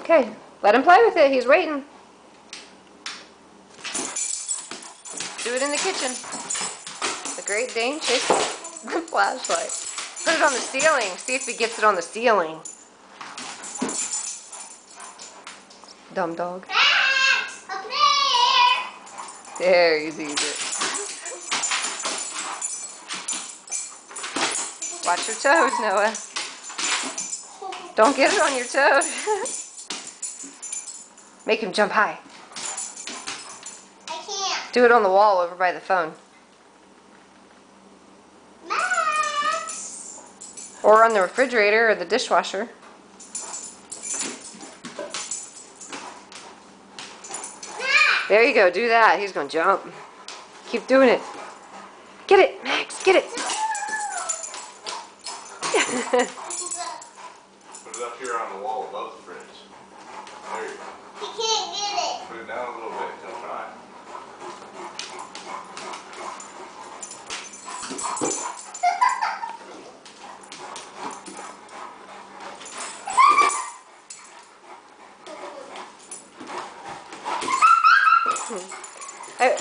Okay, let him play with it. He's waiting. Do it in the kitchen. The Great Dane chasing the flashlight. Put it on the ceiling. See if he gets it on the ceiling. Dumb dog. Max, up there. There, he sees it. Watch your toes, Noah. Don't get it on your toes. Make him jump high. I can't. Do it on the wall over by the phone. Max. Or on the refrigerator or the dishwasher. Max. There you go, do that. He's gonna jump. Keep doing it. Get it, Max, get it. Put it up here on the wall above the fridge. There you go. He can't get it. Put it down a little bit. He'll try.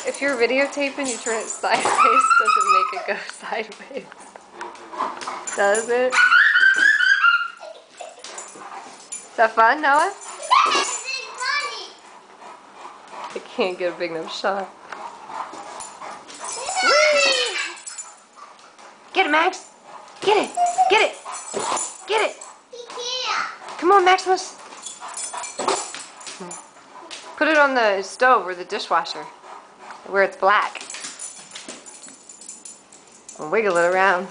If you're videotaping, you turn it sideways, doesn't make it go sideways. Does it? Is that fun, Noah? Yes, it's funny. I can't get a big enough shot. Get it, Max! Get it! Get it! Get it! He can't. Come on, Maximus! Put it on the stove or the dishwasher, where it's black. And wiggle it around.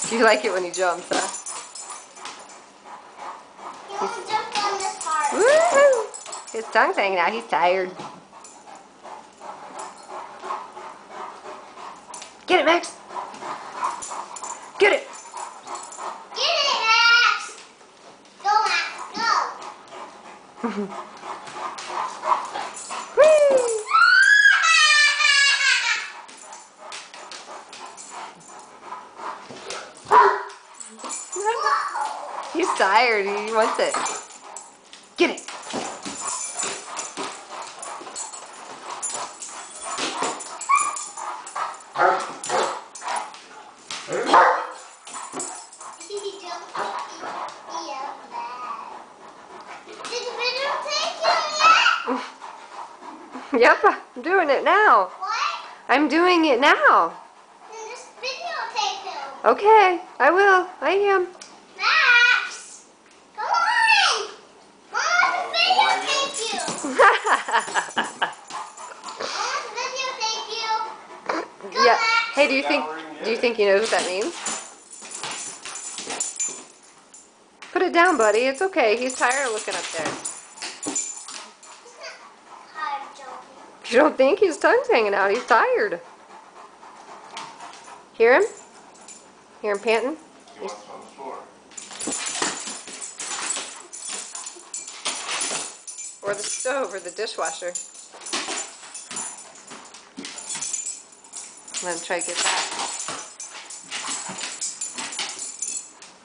You like it when he jumps, huh? He won't jump on this part. Woohoo! His tongue's hanging out. He's tired. Get it, Max! Get it! Get it, Max. Go, Max, go. Whee! He's tired. He wants it. Get it. He jumped yeah, Did the video take you yet? Yep, I'm doing it now. What? I'm doing it now. Then this video take him. Okay, I will. I am. Max! Come on! Mom, the video take you. Mom, the video take you. Go, Yeah. Max. Hey, do you think he knows what that means? Put it down, buddy. It's okay. He's tired of looking up there. Tired jumping. If you don't think his tongue's hanging out, he's tired. Hear him? Hear him panting? He wants on the floor. Or the stove or the dishwasher. Let him try to get that.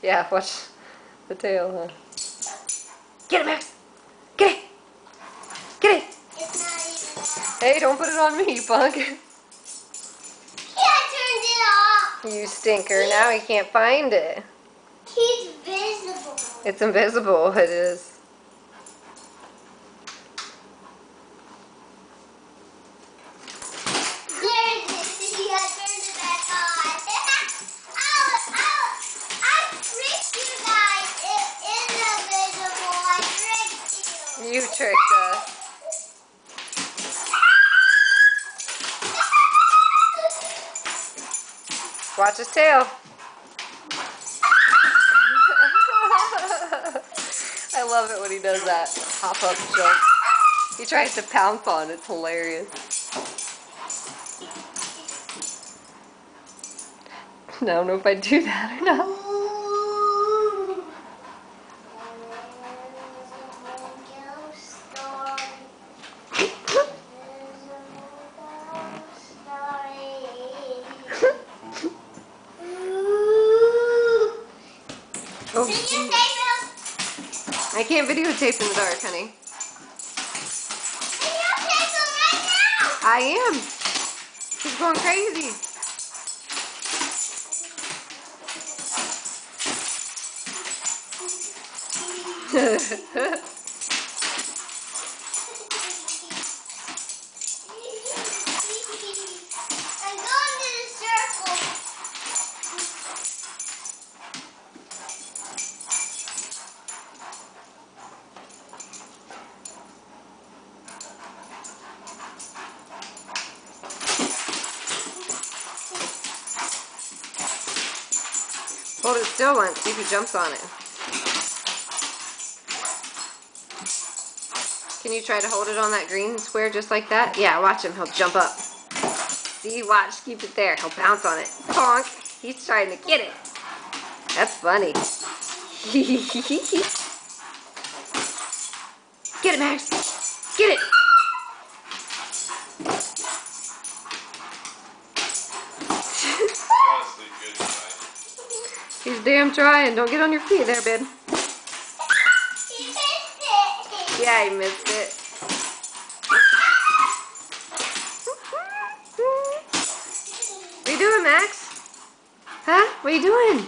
Yeah, watch the tail, huh? Get it, Max! Get it! Get it! It's not even on. Hey, don't put it on me, punk. Yeah, I turned it off. You stinker. Now he can't find it. He's visible. It's invisible. It is. There it is. Yeah, I turned it back on. I tricked you guys. It is invisible. I tricked you. You tricked us. Watch his tail. I love it when he does that hop up jump. He tries to pounce on it. It's hilarious. I don't know if I'd do that or not. Oh, Did you say those? I can't videotape in the dark, honey. And you're taking right now. I am. He's going crazy. I'm going to the circle. Hold it still once, see if he jumps on it. Can you try to hold it on that green square just like that? Yeah, watch him, he'll jump up. See, watch, keep it there. He'll bounce on it. Honk! He's trying to get it. That's funny. Get it, Max! Get it! Gotta sleep good tonight. He's damn trying. Don't get on your feet there, babe. He missed it. Yeah, he missed it. What are you doing, Max? Huh? What are you doing?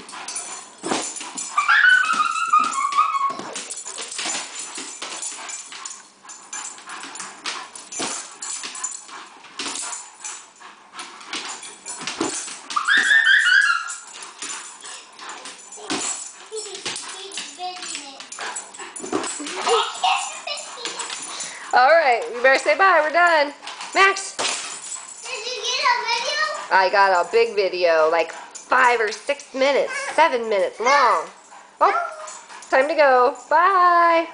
Alright, we better say bye. We're done. Max, Did you get a video? I got a big video, like 5 or 6 minutes, 7 minutes long. Oh, time to go. Bye.